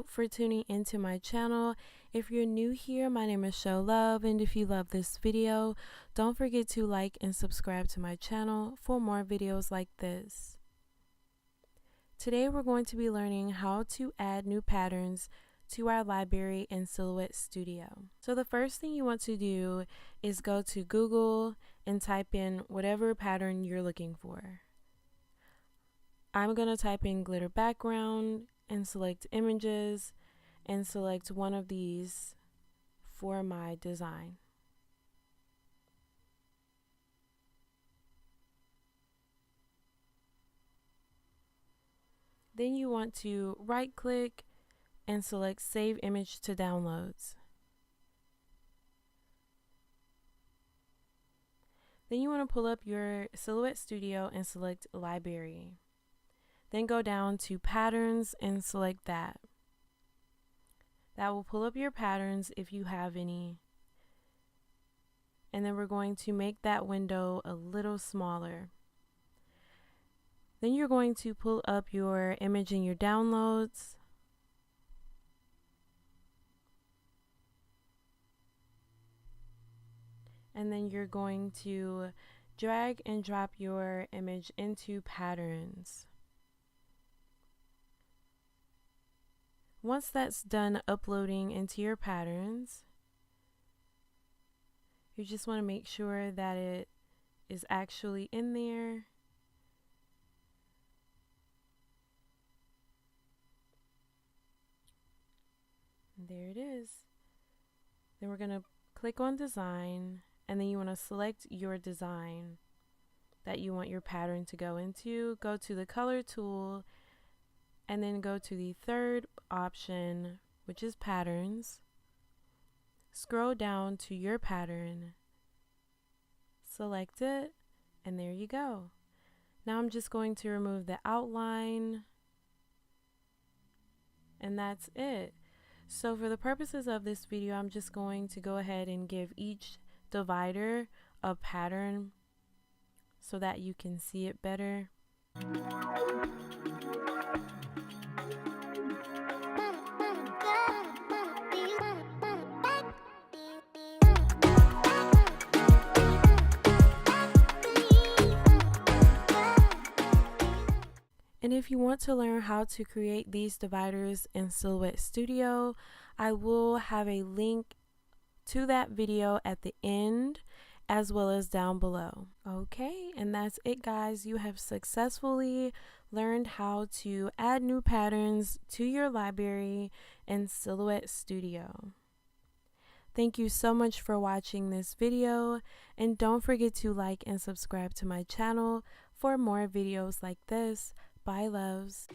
you for tuning into my channel. If you're new here, my name is Show Love, and if you love this video, don't forget to like and subscribe to my channel for more videos like this. Today we're going to be learning how to add new patterns to our library in Silhouette Studio. So the first thing you want to do is go to Google and type in whatever pattern you're looking for. I'm going to type in glitter background and select images and select one of these for my design. Then you want to right click and select Save Image to Downloads. Then you want to pull up your Silhouette Studio and select Library. Then go down to Patterns and select that. That will pull up your patterns if you have any. And then we're going to make that window a little smaller. Then you're going to pull up your image in your downloads. And then you're going to drag and drop your image into patterns. Once that's done uploading into your patterns, you just want to make sure that it is actually in there. And there it is. Then we're going to click on Design, and then you want to select your design that you want your pattern to go into. Go to the Color tool, and then go to the third option, which is Patterns. Scroll down to your pattern, select it, and there you go. Now I'm just going to remove the outline, and that's it. So for the purposes of this video, I'm just going to go ahead and give each divider a pattern so that you can see it better. And if you want to learn how to create these dividers in Silhouette Studio, I will have a link to that video at the end as well as down below. Okay, and that's it, guys. You have successfully learned how to add new patterns to your library in Silhouette Studio. Thank you so much for watching this video, and don't forget to like and subscribe to my channel for more videos like this. Bye, loves.